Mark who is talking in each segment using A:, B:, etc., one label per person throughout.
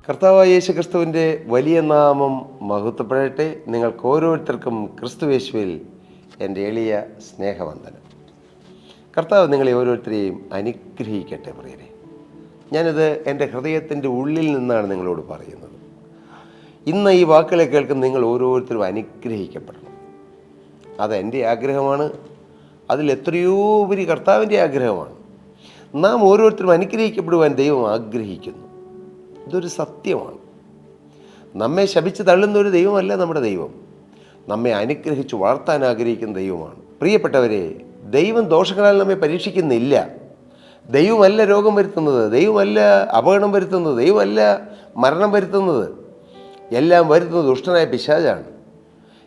A: കർത്താവായ യേശുക്രിസ്തുവിൻ്റെ വലിയ നാമം മഹത്വപ്പെടട്ടെ. നിങ്ങൾക്ക് ഓരോരുത്തർക്കും ക്രിസ്തുയേശുവിൽ എൻ്റെ എളിയ സ്നേഹവന്ദനം. കർത്താവ് നിങ്ങളെ ഓരോരുത്തരെയും അനുഗ്രഹിക്കട്ടെ. പ്രിയരെ, ഞാനിത് എൻ്റെ ഹൃദയത്തിൻ്റെ ഉള്ളിൽ നിന്നാണ് നിങ്ങളോട് പറയുന്നത്. ഇന്ന് ഈ വാക്കുകളെ കേൾക്കുന്ന നിങ്ങൾ ഓരോരുത്തരും അനുഗ്രഹിക്കപ്പെടണം. അതെൻ്റെ ആഗ്രഹമാണ്. അതിലെത്രയോ ഉപരി കർത്താവിൻ്റെ ആഗ്രഹമാണ്. നാം ഓരോരുത്തരും അനുഗ്രഹിക്കപ്പെടുവാൻ ദൈവം ആഗ്രഹിക്കുന്നു. ഇതൊരു സത്യമാണ്. നമ്മെ ശപിച്ച് തള്ളുന്ന ഒരു ദൈവമല്ല നമ്മുടെ ദൈവം. നമ്മെ അനുഗ്രഹിച്ച് വളർത്താൻ ആഗ്രഹിക്കുന്ന ദൈവമാണ്. പ്രിയപ്പെട്ടവരെ, ദൈവം ദോഷങ്ങളാൽ നമ്മെ പരീക്ഷിക്കുന്നില്ല. ദൈവമല്ല രോഗം വരുത്തുന്നത്, ദൈവമല്ല അപകടം വരുത്തുന്നത്, ദൈവമല്ല മരണം വരുത്തുന്നത്. എല്ലാം വരുത്തുന്നത് ദുഷ്ടനായ പിശാചാണ്.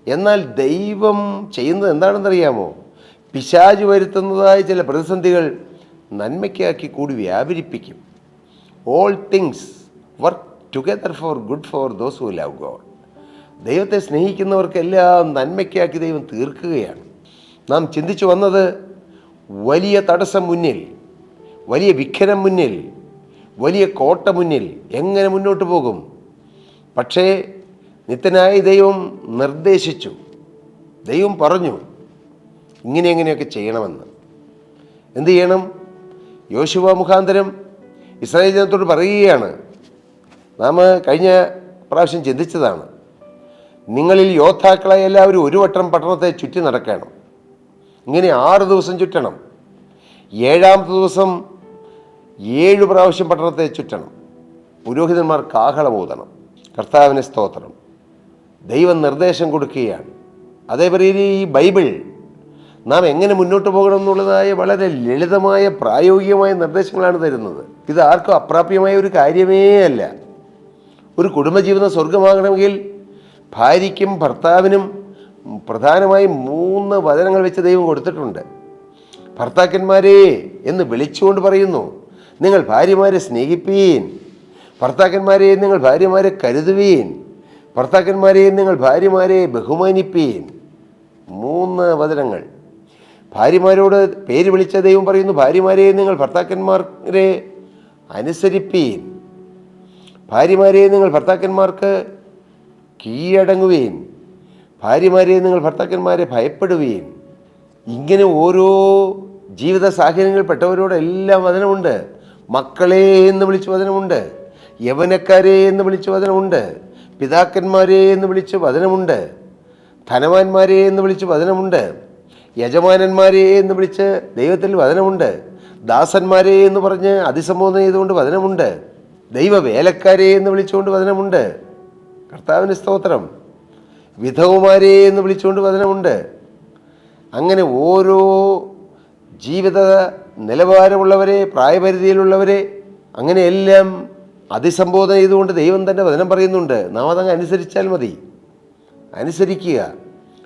A: എന്നാൽ ദൈവം ചെയ്യുന്നത് എന്താണെന്നറിയാമോ? പിശാച് വരുത്തുന്നതായ ചില പ്രതിസന്ധികൾ നന്മയ്ക്കാക്കി കൂടി വ്യാപരിപ്പിക്കും. All things work together for good for those who love God. ദൈവത്തെ സ്നേഹിക്കുന്നവർക്കെല്ലാം നന്മയ്ക്കാക്കി ദൈവം തീർക്കുകയാണ്. നാം ചിന്തിച്ചു വന്നത് വലിയ തടസ്സം മുന്നിൽ, വലിയ വിഘ്നം മുന്നിൽ, വലിയ കോട്ട മുന്നിൽ എങ്ങനെ മുന്നോട്ട് പോകും? പക്ഷേ നിത്യനായ ദൈവം നിർദ്ദേശിച്ചു. ദൈവം പറഞ്ഞു ഇങ്ങനെയൊക്കെ ചെയ്യണമെന്ന്. എന്തു ചെയ്യണം? യോശുവ മുഖാന്തരം ഇസ്രായേൽ ജനത്തോട് പറയുകയാണ്. നാം കഴിഞ്ഞ പ്രാവശ്യം ചിന്തിച്ചതാണ്. നിങ്ങളിൽ യോദ്ധാക്കളായ എല്ലാവരും ഒരു വട്ടം പട്ടണത്തെ ചുറ്റി നടക്കണം. ഇങ്ങനെ 6 ദിവസം ചുറ്റണം. 7-ാമത്തെ ദിവസം 7 പ്രാവശ്യം പട്ടണത്തെ ചുറ്റണം. പുരോഹിതന്മാർ കാഹളമൂതണം. കർത്താവിന് സ്തോത്രം. ദൈവം നിർദ്ദേശം കൊടുക്കുകയാണ്. അതേപോലെ ഈ ബൈബിൾ നാം എങ്ങനെ മുന്നോട്ട് പോകണം എന്നുള്ളതായ വളരെ ലളിതമായ പ്രായോഗികമായ നിർദ്ദേശങ്ങളാണ് തരുന്നത്. ഇത് ആർക്കും അപ്രാപ്യമായ ഒരു കാര്യമേ അല്ല. ഒരു കുടുംബജീവിതം സ്വർഗമാകണമെങ്കിൽ ഭാര്യയ്ക്കും ഭർത്താവിനും പ്രധാനമായും 3 വചനങ്ങൾ വെച്ച് ദൈവം കൊടുത്തിട്ടുണ്ട്. ഭർത്താക്കന്മാരെ എന്ന് വിളിച്ചുകൊണ്ട് പറയുന്നു, നിങ്ങൾ ഭാര്യമാരെ സ്നേഹിപ്പീൻ. ഭർത്താക്കന്മാരെ നിങ്ങൾ ഭാര്യമാരെ കരുതുവീൻ. ഭർത്താക്കന്മാരെ നിങ്ങൾ ഭാര്യമാരെ ബഹുമാനിപ്പീൻ. 3 വചനങ്ങൾ. ഭാര്യമാരോട് പേര് വിളിച്ച ദൈവം പറയുന്നു, ഭാര്യമാരെ നിങ്ങൾ ഭർത്താക്കന്മാരെ അനുസരിപ്പീൻ. ഭാര്യമാരെ നിങ്ങൾ ഭർത്താക്കന്മാർക്ക് കീഴടങ്ങുവീൻ. ഭാര്യമാരെ നിങ്ങൾ ഭർത്താക്കന്മാരെ ഭയപ്പെടുവീൻ. ഇങ്ങനെ ഓരോ ജീവിത സാഹചര്യങ്ങളിൽപ്പെട്ടവരോടെല്ലാം വചനമുണ്ട്. മക്കളെ എന്ന് വിളിച്ച് വചനമുണ്ട്. യൗവനക്കാരെ എന്ന് വിളിച്ച് വചനമുണ്ട്. പിതാക്കന്മാരെ എന്ന് വിളിച്ച് വചനമുണ്ട്. ധനവാന്മാരെ എന്ന് വിളിച്ച് വചനമുണ്ട്. യജമാനന്മാരെ എന്ന് വിളിച്ച് ദൈവത്തിൽ വചനമുണ്ട്. ദാസന്മാരെ എന്ന് പറഞ്ഞ് അതിസംബോധന ചെയ്തുകൊണ്ട് വചനമുണ്ട്. ദൈവ വേലക്കാരെ എന്ന് വിളിച്ചുകൊണ്ട് വചനമുണ്ട്. കർത്താവിന് സ്തോത്രം. വിധവമാരെ എന്ന് വിളിച്ചുകൊണ്ട് വചനമുണ്ട്. അങ്ങനെ ഓരോ ജീവിത നിലവാരമുള്ളവരെ, പ്രായപരിധിയിലുള്ളവരെ, അങ്ങനെയെല്ലാം അതിസംബോധന ചെയ്തുകൊണ്ട് ദൈവം തന്നെ വചനം പറയുന്നുണ്ട്. നാം അതങ്ങ് അനുസരിച്ചാൽ മതി. അനുസരിക്കുക.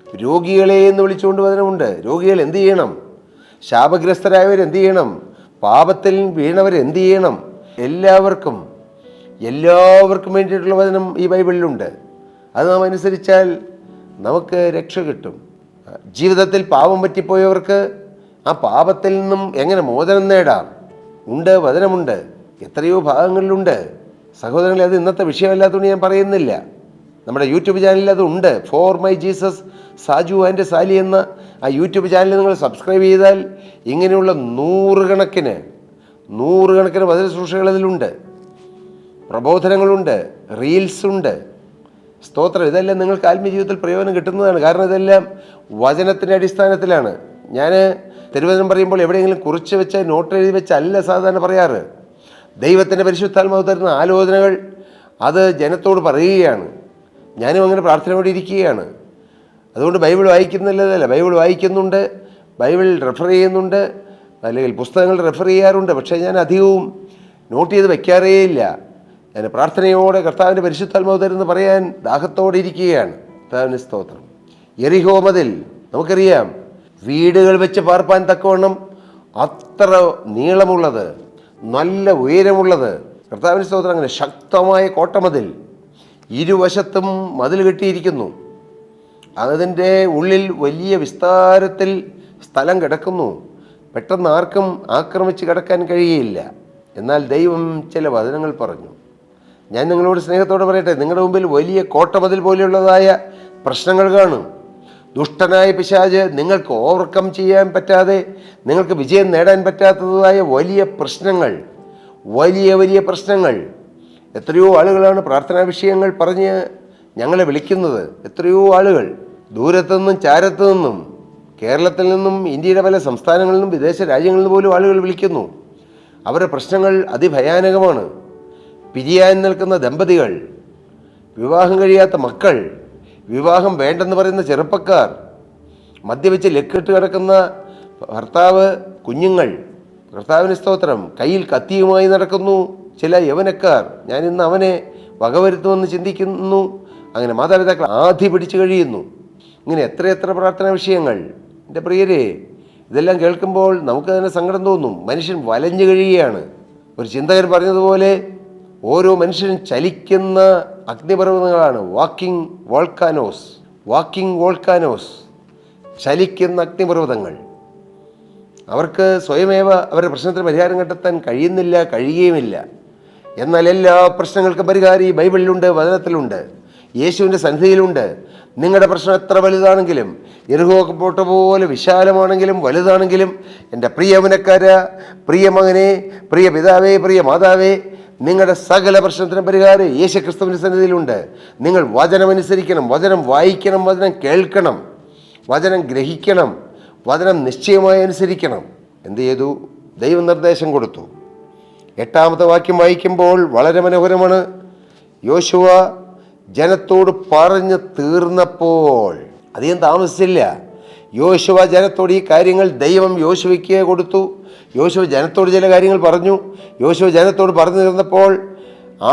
A: രോഗികളെ എന്ന് വിളിച്ചുകൊണ്ട് വചനമുണ്ട്. രോഗികൾ എന്ത് ചെയ്യണം? ശാപഗ്രസ്തരായവരെന്ത് ചെയ്യണം? പാപത്തിൽ വീണവരെന്ത് ചെയ്യണം? എല്ലാവർക്കും വേണ്ടിയിട്ടുള്ള വചനം ഈ ബൈബിളിലുണ്ട്. അത് നാം അനുസരിച്ചാൽ നമുക്ക് രക്ഷ കിട്ടും. ജീവിതത്തിൽ പാപം പറ്റിപ്പോയവർക്ക് ആ പാപത്തിൽ നിന്നും എങ്ങനെ മോചനം നേടാം ഉണ്ട്, വചനമുണ്ട്. എത്രയോ ഭാഗങ്ങളിലുണ്ട്. സഹോദരങ്ങളെ, അത് ഇന്നത്തെ വിഷയമല്ലാത്തതുകൊണ്ട് ഞാൻ പറയുന്നില്ല. നമ്മുടെ യൂട്യൂബ് ചാനലിൽ അതുണ്ട്. For my Jesus Saju and Sally എന്ന ആ യൂട്യൂബ് ചാനൽ നിങ്ങൾ സബ്സ്ക്രൈബ് ചെയ്താൽ ഇങ്ങനെയുള്ള നൂറുകണക്കിന് വചന ശുശ്രൂഷകൾ അതിലുണ്ട്. പ്രബോധനങ്ങളുണ്ട്, റീൽസ് ഉണ്ട്. സ്തോത്രം. ഇതെല്ലാം നിങ്ങൾക്ക് ആത്മീയ ജീവിതത്തിൽ പ്രയോജനം കിട്ടുന്നതാണ്. കാരണം ഇതെല്ലാം വചനത്തിൻ്റെ അടിസ്ഥാനത്തിലാണ്. ഞാൻ തിരുവചനം പറയുമ്പോൾ എവിടെയെങ്കിലും കുറിച്ച് വെച്ച് നോട്ട് എഴുതി വെച്ചല്ല സാധാരണ പറയാറ്. ദൈവത്തിൻ്റെ പരിശുദ്ധാത്മാവ് തരുന്ന ആലോചനകൾ അത് ജനത്തോട് പറയുകയാണ്. ഞാനും അങ്ങനെ പ്രാർത്ഥനയോടെ ഇരിക്കുകയാണ്. അതുകൊണ്ട് ബൈബിൾ വായിക്കുന്നില്ലതല്ല, ബൈബിൾ വായിക്കുന്നുണ്ട്, ബൈബിൾ റെഫർ ചെയ്യുന്നുണ്ട്, അല്ലെങ്കിൽ പുസ്തകങ്ങൾ റെഫർ ചെയ്യാറുണ്ട്. പക്ഷേ ഞാൻ അധികവും നോട്ട് ചെയ്ത് വയ്ക്കാറേയില്ല. ഞാൻ പ്രാർത്ഥനയോടെ കർത്താവിൻ്റെ പരിശുദ്ധാത്മാവ് തരുമെന്ന് പറയാൻ ദാഹത്തോടെ ഇരിക്കുകയാണ്. കർത്താവിന് സ്തോത്രം. യെരിഹോ മതിൽ നമുക്കറിയാം, വീടുകൾ വെച്ച് പാർപ്പാൻ തക്കവണ്ണം അത്ര നീളമുള്ളത്, നല്ല ഉയരമുള്ളത്. കർത്താവിന് സ്തോത്രം. അങ്ങനെ ശക്തമായ കോട്ടമതിൽ, ഇരുവശത്തും മതിൽ കെട്ടിയിരിക്കുന്നു. അതിൻ്റെ ഉള്ളിൽ വലിയ വിസ്താരത്തിൽ സ്ഥലം കിടക്കുന്നു. പെട്ടെന്ന് ആർക്കും ആക്രമിച്ച് കിടക്കാൻ കഴിയില്ല. എന്നാൽ ദൈവം ചില വചനങ്ങൾ പറഞ്ഞു. ഞാൻ നിങ്ങളോട് സ്നേഹത്തോടെ പറയട്ടെ, നിങ്ങളുടെ മുമ്പിൽ വലിയ കോട്ടമതിൽ പോലെയുള്ളതായ പ്രശ്നങ്ങൾ കാണും. ദുഷ്ടനായ പിശാച് നിങ്ങൾക്ക് ഓവർകം ചെയ്യാൻ പറ്റാതെ, നിങ്ങൾക്ക് വിജയം നേടാൻ പറ്റാത്തതായ വലിയ പ്രശ്നങ്ങൾ, വലിയ വലിയ പ്രശ്നങ്ങൾ. എത്രയോ ആളുകളാണ് പ്രാർത്ഥനാ വിഷയങ്ങൾ പറഞ്ഞ് ഞങ്ങളെ വിളിക്കുന്നത്. എത്രയോ ആളുകൾ ദൂരത്തു നിന്നും ചാരത്തു നിന്നും, കേരളത്തിൽ നിന്നും, ഇന്ത്യയുടെ പല സംസ്ഥാനങ്ങളിൽ നിന്നും, വിദേശ രാജ്യങ്ങളിൽ നിന്ന് പോലും ആളുകൾ വിളിക്കുന്നു. അവരുടെ പ്രശ്നങ്ങൾ അതിഭയാനകമാണ്. പിരിയാൻ നിൽക്കുന്ന ദമ്പതികൾ, വിവാഹം കഴിയാത്ത മക്കൾ, വിവാഹം വേണ്ടെന്ന് പറയുന്ന ചെറുപ്പക്കാർ, മദ്യപിച്ച് ലക്കിട്ട് കിടക്കുന്ന ഭർത്താവ്, കുഞ്ഞുങ്ങൾ, കർത്താവിന് സ്തോത്രം, കയ്യിൽ കത്തിയുമായി നടക്കുന്നു ചില യൗവനക്കാർ. ഞാൻ ഇന്ന് അവനെ വകവരുത്തുമെന്ന് ചിന്തിക്കുന്നു. അങ്ങനെ മാതാപിതാക്കൾ ആധി പിടിച്ചു കഴിയുന്നു. ഇങ്ങനെ എത്രയെത്ര പ്രാർത്ഥനാ വിഷയങ്ങൾ. എൻ്റെ പ്രിയരെ, ഇതെല്ലാം കേൾക്കുമ്പോൾ നമുക്ക് തന്നെ സങ്കടം തോന്നും. മനുഷ്യൻ വലഞ്ഞു കഴിയുകയാണ്. ഒരു ചിന്തകൻ പറഞ്ഞതുപോലെ ഓരോ മനുഷ്യനും ചലിക്കുന്ന അഗ്നിപർവ്വതങ്ങളാണ്. വാക്കിംഗ് വോൾക്കാനോസ്, ചലിക്കുന്ന അഗ്നിപർവ്വതങ്ങൾ. അവർക്ക് സ്വയമേവ അവരുടെ പ്രശ്നത്തിന് പരിഹാരം കണ്ടെത്താൻ കഴിയുകയുമില്ല. എന്നാൽ എല്ലാ പ്രശ്നങ്ങൾക്കും പരിഹാരം ഈ ബൈബിളിലുണ്ട്, വചനത്തിലുണ്ട്, യേശുവിൻ്റെ സന്നിധിയിലുണ്ട്. നിങ്ങളുടെ പ്രശ്നം എത്ര വലുതാണെങ്കിലും, യെരിഹോ കോട്ട പോലെ വിശാലമാണെങ്കിലും വലുതാണെങ്കിലും, എൻ്റെ പ്രിയ യൗവനക്കാര, പ്രിയ മകനെ, പ്രിയ പിതാവേ, പ്രിയ മാതാവേ, നിങ്ങളുടെ സകല പ്രശ്നത്തിനും പരിഹാരം യേശുക്രിസ്തുവിൻ്റെ സന്നിധിയിലുണ്ട്. നിങ്ങൾ വചനമനുസരിക്കണം, വചനം വായിക്കണം, വചനം കേൾക്കണം, വചനം ഗ്രഹിക്കണം, വചനം നിശ്ചയമായി അനുസരിക്കണം. എന്ത് ചെയ്തു? ദൈവനിർദ്ദേശം കൊടുത്തു. 8-ാമത്തെ വാക്യം വായിക്കുമ്പോൾ വളരെ മനോഹരമാണ്. യോശുവ ജനത്തോട് പറഞ്ഞു തീർന്നപ്പോൾ, അധികം താമസിച്ചില്ല, യോശുവ ജനത്തോട് ഈ കാര്യങ്ങൾ ദൈവം യോശുവയ്ക്ക് കൊടുത്തു. യോശുവ ജനത്തോട് ചില കാര്യങ്ങൾ പറഞ്ഞു. യോശുവ ജനത്തോട് പറഞ്ഞു തീർന്നപ്പോൾ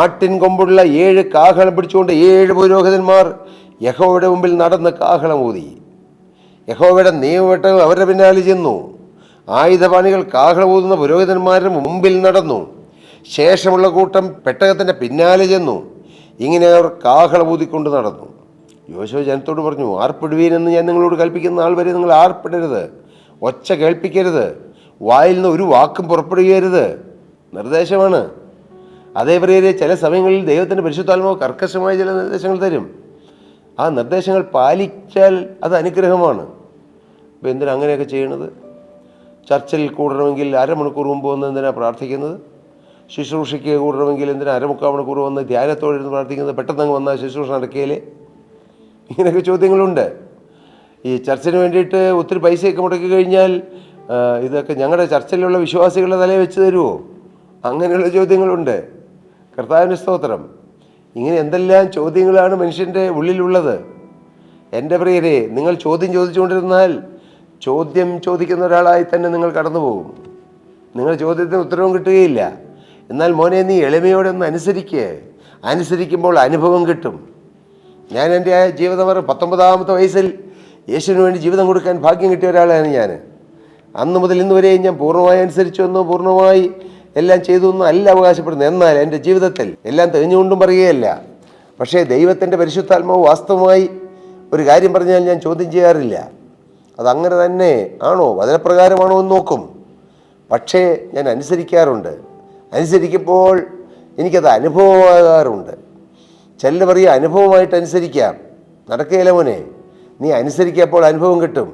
A: ആട്ടിൻ കൊമ്പുള്ള 7 കാഹളം പിടിച്ചുകൊണ്ട് 7 പുരോഹിതന്മാർ യഹോവയുടെ മുമ്പിൽ നടന്ന് കാഹളം ഊതി. യഹോവയുടെ നിയമവെട്ടം അവരുടെ പിന്നാലെ ചെന്നു. ആയുധപാണികൾ കാഹളം ഊതുന്ന പുരോഹിതന്മാരുടെ മുമ്പിൽ നടന്നു. ശേഷമുള്ള കൂട്ടം പെട്ടകത്തിൻ്റെ പിന്നാലെ ചെന്നു. ഇങ്ങനെ അവർ കാഹളം ഊതിക്കൊണ്ട് നടന്നു. യോശുവ ജനത്തോട് പറഞ്ഞു, ആർപ്പിടുവീനെന്ന് ഞാൻ നിങ്ങളോട് കൽപ്പിക്കുന്ന നാൾ വരെ നിങ്ങൾ ആർപ്പിടരുത്, ഒച്ച കേൾപ്പിക്കരുത്, വായിൽ നിന്ന് ഒരു വാക്കും പുറപ്പെടുകയരുത്. നിർദ്ദേശമാണ്. അതേ പ്രിയരെ, ചില സമയങ്ങളിൽ ദൈവത്തിൻ്റെ പരിശുദ്ധാത്മാവ് കർക്കശമായ ചില നിർദ്ദേശങ്ങൾ തരും. ആ നിർദ്ദേശങ്ങൾ പാലിച്ചാൽ അത് അനുഗ്രഹമാണ്. അപ്പോൾ എന്തിനാ അങ്ങനെയൊക്കെ ചെയ്യണത്? ചർച്ചിൽ കൂടണമെങ്കിൽ 1/2 മണിക്കൂർ മുമ്പ് വന്ന് എന്തിനാണ് പ്രാർത്ഥിക്കുന്നത്? ശുശ്രൂഷയ്ക്ക് കൂടണമെങ്കിൽ എന്തിനാ 1/4 മണിക്കൂർ വന്ന് ധ്യാനത്തോടെ ഇരുന്ന് പ്രാർത്ഥിക്കുന്നത്? പെട്ടെന്ന് വന്നാൽ ശുശ്രൂഷ നടക്കുകയില്ലേ? ഇങ്ങനെയൊക്കെ ചോദ്യങ്ങളുണ്ട്. ഈ ചർച്ചിന് വേണ്ടിയിട്ട് ഒത്തിരി പൈസയൊക്കെ മുടക്കി കഴിഞ്ഞാൽ ഇതൊക്കെ ഞങ്ങളുടെ ചർച്ചിലുള്ള വിശ്വാസികളുടെ തലയിൽ വെച്ച് തരുമോ? അങ്ങനെയുള്ള ചോദ്യങ്ങളുണ്ട്. കർത്താവിന് സ്തോത്രം. ഇങ്ങനെ എന്തെല്ലാം ചോദ്യങ്ങളാണ് മനുഷ്യൻ്റെ ഉള്ളിലുള്ളത്. എൻ്റെ പ്രിയരെ, നിങ്ങൾ ചോദ്യം ചോദിച്ചുകൊണ്ടിരുന്നാൽ ചോദ്യം ചോദിക്കുന്ന ഒരാളായി തന്നെ നിങ്ങൾ കടന്നു പോകും. നിങ്ങൾ ചോദ്യത്തിന് ഉത്തരവും കിട്ടുകയില്ല. എന്നാൽ മോനെ, നീ എളിമയോടെ ഒന്ന് അനുസരിക്കുമ്പോൾ അനുഭവം കിട്ടും. ഞാൻ എൻ്റെ ജീവിതം 19-ാമത്തെ വയസ്സിൽ യേശുവിന് വേണ്ടി ജീവിതം കൊടുക്കാൻ ഭാഗ്യം കിട്ടിയ ഒരാളാണ് ഞാൻ. അന്ന് മുതൽ ഇന്ന് വരെയും ഞാൻ പൂർണ്ണമായി അനുസരിച്ചു എന്നോ പൂർണ്ണമായി എല്ലാം ചെയ്തു എന്നോ അല്ല അവകാശപ്പെടുന്നത്. എന്നാൽ എൻ്റെ ജീവിതത്തിൽ എല്ലാം തെളിഞ്ഞുകൊണ്ടും പറയുകയല്ല. പക്ഷേ ദൈവത്തിൻ്റെ പരിശുദ്ധാത്മാവ് വാസ്തവമായി ഒരു കാര്യം പറഞ്ഞാൽ ഞാൻ ചോദ്യം ചെയ്യാറില്ല. അതങ്ങനെ തന്നെ ആണോ, വചനപ്രകാരമാണോ എന്ന് നോക്കും. പക്ഷേ ഞാൻ അനുസരിക്കാറുണ്ട്. അനുസരിക്കുമ്പോൾ എനിക്കത് അനുഭവമാകാറുണ്ട്. ചിലർ പറയുക അനുഭവമായിട്ട് അനുസരിക്കാം. നടക്കുകയില്ല മോനെ, നീ അനുസരിക്കപ്പോൾ അനുഭവം കിട്ടും.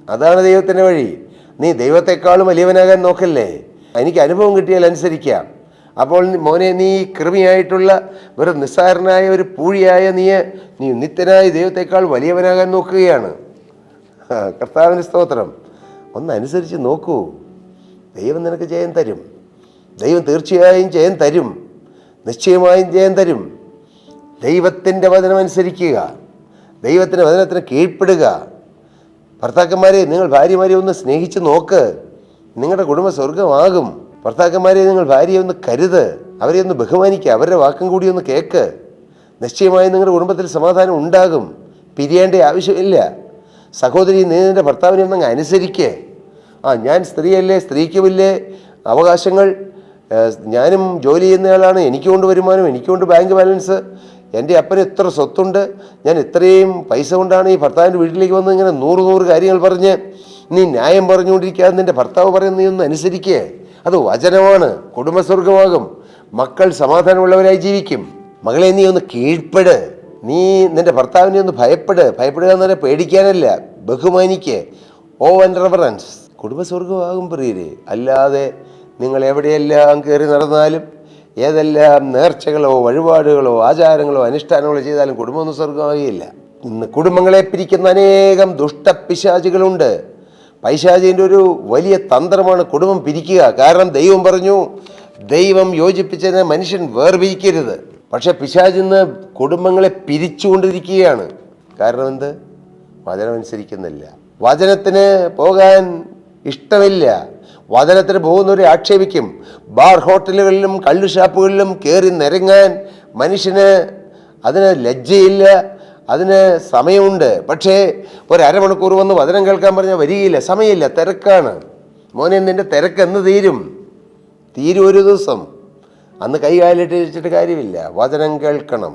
A: അതാണ് ദൈവത്തിൻ്റെ വഴി. നീ ദൈവത്തെക്കാളും വലിയവനാകാൻ നോക്കല്ലേ. എനിക്ക് അനുഭവം കിട്ടിയാൽ അനുസരിക്കാം. അപ്പോൾ മോനെ, നീ കൃമിയായിട്ടുള്ള വെറും നിസ്സാരനായ ഒരു പൂഴിയായ നീ നിത്യനായ ദൈവത്തെക്കാൾ വലിയവനാകാൻ നോക്കുകയാണ്. കർത്താവിന് സ്തോത്രം. ഒന്ന് അനുസരിച്ച് നോക്കൂ. ദൈവം നിനക്ക് ജയം തരും. ദൈവം തീർച്ചയായും ജയം തരും. നിശ്ചയമായും ജയം തരും. ദൈവത്തിൻ്റെ വചനം അനുസരിക്കുക, ദൈവത്തിൻ്റെ വചനത്തിന് കീഴ്പ്പെടുക. ഭർത്താക്കന്മാരെ, നിങ്ങൾ ഭാര്യമാരെ ഒന്ന് സ്നേഹിച്ച് നോക്ക്. നിങ്ങളുടെ കുടുംബ സ്വർഗമാകും. ഭർത്താക്കന്മാരെ, നിങ്ങൾ ഭാര്യയെ ഒന്ന് കരുത്, അവരെ ഒന്ന് ബഹുമാനിക്കുക, അവരുടെ വാക്കും കൂടി ഒന്ന് കേൾക്ക്. നിശ്ചയമായും നിങ്ങളുടെ കുടുംബത്തിൽ സമാധാനം ഉണ്ടാകും. പിരിയേണ്ട ആവശ്യമില്ല. സഹോദരി, നീ നിൻ്റെ ഭർത്താവിനെ ഒന്നങ്ങ് അനുസരിക്കേ. ഞാൻ സ്ത്രീയല്ലേ, സ്ത്രീക്കുമില്ലേ അവകാശങ്ങൾ. ഞാനും ജോലി ചെയ്യുന്നയാളാണ്, എനിക്കുകൊണ്ട് വരുമാനം, എനിക്കുകൊണ്ട് ബാങ്ക് ബാലൻസ്, എൻ്റെ അപ്പന് ഇത്ര സ്വത്തുണ്ട്, ഞാൻ ഇത്രയും പൈസ കൊണ്ടാണ് ഈ ഭർത്താവിൻ്റെ വീട്ടിലേക്ക് വന്ന് ഇങ്ങനെ 100 കാര്യങ്ങൾ പറഞ്ഞ് നീ ന്യായം പറഞ്ഞുകൊണ്ടിരിക്കാതെ നിൻ്റെ ഭർത്താവ് പറയുന്ന നീ ഒന്ന് അനുസരിക്കേ. അത് വചനമാണ്. കുടുംബസ്വർഗമാകും. മക്കൾ സമാധാനമുള്ളവരായി ജീവിക്കും. മകളെ നീ ഒന്ന് കീഴ്പ്പെട്, നീ നിൻ്റെ ഭർത്താവിനെ ഒന്ന് ഭയപ്പെടുക എന്ന് പറഞ്ഞാൽ പേടിക്കാനല്ല, ബഹുമാനിക്ക്. ഓ ആൻഡ് റെവറൻസ്. കുടുംബസ്വർഗമാകും പ്രിയരെ. അല്ലാതെ നിങ്ങൾ എവിടെയെല്ലാം കയറി നടന്നാലും ഏതെല്ലാം നേർച്ചകളോ വഴിപാടുകളോ ആചാരങ്ങളോ അനുഷ്ഠാനങ്ങളോ ചെയ്താലും കുടുംബമൊന്നും സ്വർഗമാകുകയില്ല. ഇന്ന് കുടുംബങ്ങളെ പിരിക്കുന്ന അനേകം ദുഷ്ടപിശാചുകളുണ്ട്. പൈശാചിൻ്റെ ഒരു വലിയ തന്ത്രമാണ് കുടുംബം പിരിക്കുക. കാരണം ദൈവം പറഞ്ഞു, ദൈവം യോജിപ്പിച്ചതിനെ മനുഷ്യൻ വേർപിരിക്കരുത്. പക്ഷെ പിശാച് ഇന്ന് കുടുംബങ്ങളെ പിരിച്ചുകൊണ്ടിരിക്കുകയാണ്. കാരണം എന്ത്? വചനമനുസരിക്കുന്നില്ല, വചനത്തിന് പോകാൻ ഇഷ്ടമില്ല. വചനത്തിന് പോകുന്നവരെ ആക്ഷേപിക്കും. ബാർ ഹോട്ടലുകളിലും കള്ളു ഷാപ്പുകളിലും കയറി നിരങ്ങാൻ മനുഷ്യന് അതിന് ലജ്ജയില്ല, അതിന് സമയമുണ്ട്. പക്ഷേ ഒരമണിക്കൂർ വന്ന് വചനം കേൾക്കാൻ പറഞ്ഞാൽ വരികയില്ല, സമയമില്ല, തിരക്കാണ്. മോനെ നിൻ്റെ തിരക്ക് എന്ന് തീരും ഒരു ദിവസം. അന്ന് കൈകാലിട്ട് വെച്ചിട്ട് കാര്യമില്ല. വചനം കേൾക്കണം.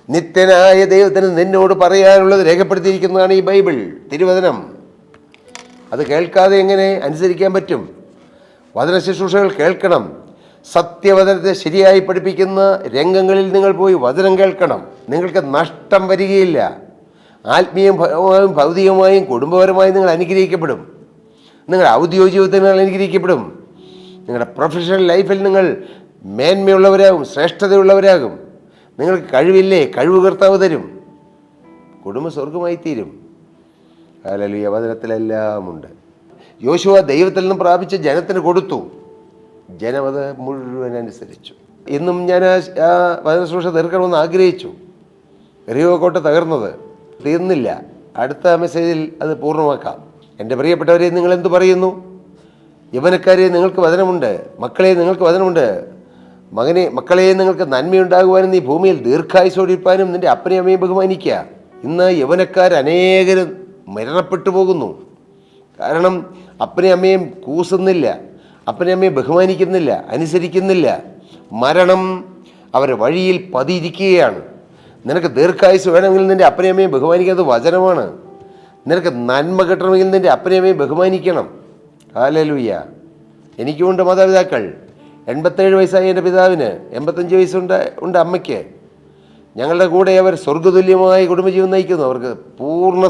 A: നിത്യനായ ദൈവത്തിന് നിന്നോട് പറയാനുള്ളത് രേഖപ്പെടുത്തിയിരിക്കുന്നതാണ് ഈ ബൈബിൾ, തിരുവചനം. അത് കേൾക്കാതെ എങ്ങനെ അനുസരിക്കാൻ പറ്റും? വചന ശുശ്രൂഷകൾ കേൾക്കണം. സത്യവചനത്തെ ശരിയായി പഠിപ്പിക്കുന്ന രംഗങ്ങളിൽ നിങ്ങൾ പോയി വചനം കേൾക്കണം. നിങ്ങൾക്ക് നഷ്ടം വരികയില്ല. ആത്മീയമായും ഭൗതികമായും കുടുംബപരമായും നിങ്ങൾ അനുഗ്രഹിക്കപ്പെടും. നിങ്ങളുടെ ഔദ്യോഗിക ജീവിതത്തിൽ നിങ്ങൾ അനുഗ്രഹിക്കപ്പെടും. നിങ്ങളുടെ പ്രൊഫഷണൽ ലൈഫിൽ നിങ്ങൾ മേന്മയുള്ളവരാകും, ശ്രേഷ്ഠതയുള്ളവരാകും. നിങ്ങൾക്ക് കഴിവില്ലേ, കഴിവ് കർത്താവ് തരും. കുടുംബ സ്വർഗമായി തീരും. ഹല്ലേലൂയ. വചനത്തിലെല്ലാം ഉണ്ട്. യോശുവ ദൈവത്തിൽ നിന്നും പ്രാപിച്ച് ജനത്തിന് കൊടുത്തു. ജനം അത് മുഴുവൻ അനുസരിച്ചു. ഇന്നും ഞാൻ ആ വചന ശുശ്രൂഷ തീർക്കണമെന്ന് ആഗ്രഹിച്ചു. എറിയോ കോട്ട തകർന്നത് തീർന്നില്ല. അടുത്ത മെസ്സേജിൽ അത് പൂർണ്ണമാക്കാം. എൻ്റെ പ്രിയപ്പെട്ടവരെ, നിങ്ങൾ എന്തു പറയുന്നു? യൗവനക്കാരെ, നിങ്ങൾക്ക് വചനമുണ്ട്. മക്കളെ, നിങ്ങൾക്ക് വചനമുണ്ട്. മക്കളെ, നിങ്ങൾക്ക് നന്മയുണ്ടാകുവാനും നീ ഭൂമിയിൽ ദീർഘായുസോടിരിപ്പാനും നിൻ്റെ അപ്പനെയും അമ്മയും ബഹുമാനിക്കുക. ഇന്ന് യൗവനക്കാർ അനേകരും മരണപ്പെട്ടു പോകുന്നു. കാരണം അപ്പനെയും അമ്മയും കൂസുന്നില്ല, അപ്പനെയും അമ്മയും ബഹുമാനിക്കുന്നില്ല, അനുസരിക്കുന്നില്ല. മരണം അവരെ വഴിയിൽ പതിയിരിക്കുകയാണ്. നിനക്ക് ദീർഘായുസ് വേണമെങ്കിൽ നിൻ്റെ അപ്പനെയും അമ്മയും ബഹുമാനിക്കുന്നത് വചനമാണ്. നിനക്ക് നന്മ കിട്ടണമെങ്കിൽ നിൻ്റെ അപ്പനെയും അമ്മയും ബഹുമാനിക്കണം. ഹല്ലേലൂയ. എനിക്കുമുണ്ട് മാതാപിതാക്കൾ. 87 വയസ്സായി എൻ്റെ പിതാവിന്, 85 വയസ്സുണ്ട് അമ്മയ്ക്ക്. ഞങ്ങളുടെ കൂടെ അവർ സ്വർഗതുല്യമായി കുടുംബജീവൻ നയിക്കുന്നു. അവർക്ക് പൂർണ്ണ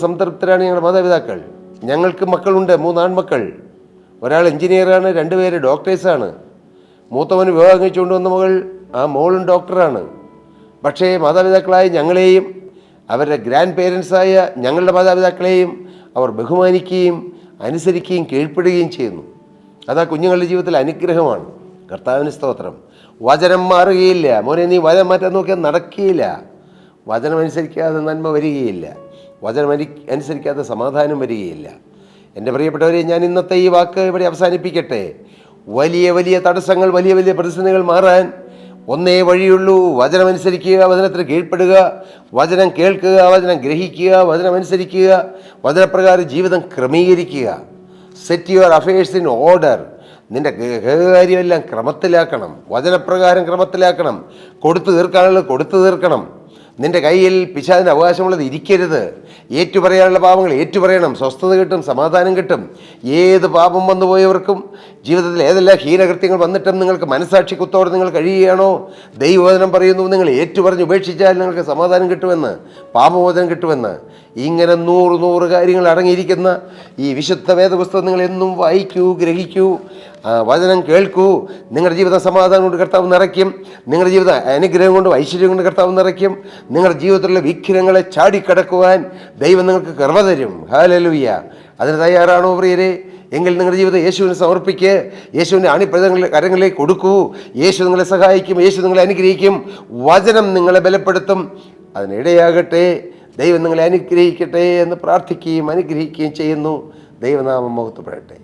A: സംതൃപ്തരാണ് ഞങ്ങളുടെ മാതാപിതാക്കൾ. ഞങ്ങൾക്ക് മക്കളുണ്ട്, 3 ആൺമക്കൾ. ഒരാൾ എഞ്ചിനീയറാണ്, 2 പേര് ഡോക്ടേഴ്സാണ്. മൂത്തവന് വിവാഹം കഴിച്ചുകൊണ്ട് വന്ന മോളും ഡോക്ടറാണ്. പക്ഷേ മാതാപിതാക്കളായ ഞങ്ങളെയും അവരുടെ ഗ്രാൻഡ് പേരൻസായ ഞങ്ങളുടെ മാതാപിതാക്കളെയും അവർ ബഹുമാനിക്കുകയും അനുസരിക്കുകയും കീഴ്പ്പെടുകയും ചെയ്യുന്നു. അതാ കുഞ്ഞുങ്ങളുടെ ജീവിതത്തിൽ അനുഗ്രഹമാണ്. കർത്താവിന് സ്തോത്രം. വചനം മാറുകയില്ല. മോനെ, നീ വചനം മാറ്റാൻ നോക്കിയാൽ നടക്കുകയില്ല. വചനം അനുസരിക്കാതെ നന്മ വരികയില്ല. വചനം അനുസരിക്കാതെ സമാധാനം വരികയില്ല. എൻ്റെ പ്രിയപ്പെട്ടവരെ, ഞാൻ ഇന്നത്തെ ഈ വാക്ക് ഇവിടെ അവസാനിപ്പിക്കട്ടെ. വലിയ വലിയ തടസ്സങ്ങൾ, വലിയ വലിയ പ്രതിസന്ധികൾ മാറാൻ ഒന്നേ വഴിയുള്ളൂ. വചനം അനുസരിക്കുക, വചനത്തിന് കീഴ്പ്പെടുക, വചനം കേൾക്കുക, വചനം ഗ്രഹിക്കുക, വചനം അനുസരിക്കുക, വചനപ്രകാരം ജീവിതം ക്രമീകരിക്കുക. Set your affairs in order. നിൻ്റെ കാര്യമെല്ലാം ക്രമത്തിലാക്കണം, വചനപ്രകാരം ക്രമത്തിലാക്കണം. കൊടുത്തു തീർക്കാനുള്ളത് കൊടുത്തു തീർക്കണം. നിൻ്റെ കയ്യിൽ പിശാചിന് അവകാശമുള്ളത് ഇരിക്കരുത്. ഏറ്റുപറയാനുള്ള പാപങ്ങൾ ഏറ്റുപറയണം. സ്വസ്ഥത കിട്ടും, സമാധാനം കിട്ടും. ഏത് പാപം വന്നുപോയവർക്കും ജീവിതത്തിൽ ഏതെല്ലാം ഹീനകൃത്യങ്ങൾ വന്നിട്ടും നിങ്ങൾക്ക് മനസ്സാക്ഷി കുത്തോടെ നിങ്ങൾ കഴിയുകയാണോ, ദൈവവചനം പറയുന്നു, നിങ്ങൾ ഏറ്റുപറഞ്ഞ് ഉപേക്ഷിച്ചാൽ നിങ്ങൾക്ക് സമാധാനം കിട്ടുമെന്ന്, പാപമോചനം കിട്ടുമെന്ന്. ഇങ്ങനെ 100 കാര്യങ്ങൾ അടങ്ങിയിരിക്കുന്ന ഈ വിശുദ്ധ വേദപുസ്തകം നിങ്ങൾ എന്നും വായിക്കൂ, ഗ്രഹിക്കൂ, വചനം കേൾക്കൂ. നിങ്ങളുടെ ജീവിതം സമാധാനം കൊണ്ട് കർത്താവ് നിറയ്ക്കും. നിങ്ങളുടെ ജീവിതം അനുഗ്രഹം കൊണ്ട് ഐശ്വര്യം കൊണ്ട് കർത്താവ് നിറയ്ക്കും. നിങ്ങളുടെ ജീവിതത്തിലുള്ള വിഘ്നങ്ങളെ ചാടിക്കടക്കുവാൻ ദൈവം നിങ്ങൾക്ക് കൃപ തരും. ഹല്ലേലൂയ. അതിന് തയ്യാറാണോ പ്രിയരെ? എങ്കിൽ നിങ്ങളുടെ ജീവിതം യേശുവിന് സമർപ്പിക്കുക. യേശുവിൻ്റെ അണിപ്രദങ്ങളുടെ കരങ്ങളിലേക്ക് കൊടുക്കൂ. യേശു നിങ്ങളെ സഹായിക്കും, യേശു നിങ്ങളെ അനുഗ്രഹിക്കും. വചനം നിങ്ങളെ ബലപ്പെടുത്തും. അതിനിടയാകട്ടെ. ദൈവം നിങ്ങളെ അനുഗ്രഹിക്കട്ടെ എന്ന് പ്രാർത്ഥിക്കുകയും അനുഗ്രഹിക്കുകയും ചെയ്യുന്നു. ദൈവനാമം മഹത്വപ്പെടട്ടെ.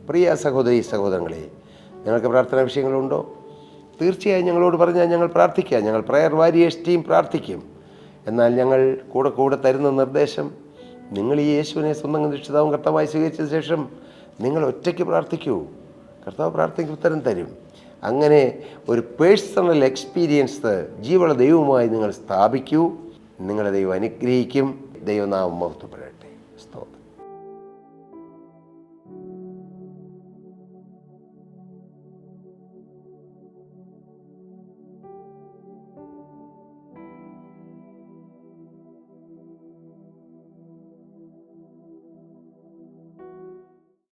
A: പ്രിയ സഹോദരി സഹോദരങ്ങളെ, നിങ്ങൾക്ക് പ്രാർത്ഥനാ വിഷയങ്ങളുണ്ടോ? തീർച്ചയായും ഞങ്ങളോട് പറഞ്ഞാൽ ഞങ്ങൾ പ്രാർത്ഥിക്കാം. ഞങ്ങൾ പ്രയർ വാരിയേഴ്സ് ടീം പ്രാർത്ഥിക്കും. എന്നാൽ ഞങ്ങൾ കൂടെ തരുന്ന നിർദ്ദേശം, നിങ്ങൾ ഈ യേശുവിനെ സ്വന്തം രക്ഷിതാവും കർത്താവായി സ്വീകരിച്ച ശേഷം നിങ്ങൾ ഒറ്റയ്ക്ക് പ്രാർത്ഥിക്കൂ. കർത്താവ് പ്രാർത്ഥനയ്ക്ക് ഉത്തരം തരും. അങ്ങനെ ഒരു പേഴ്സണൽ എക്സ്പീരിയൻസ് ജീവനുള്ള ദൈവവുമായി നിങ്ങൾ സ്ഥാപിക്കൂ. നിങ്ങളെ ദൈവം അനുഗ്രഹിക്കും. ദൈവനാമം മഹത്വപ്പെടട്ടെ. സ്തോത്രം.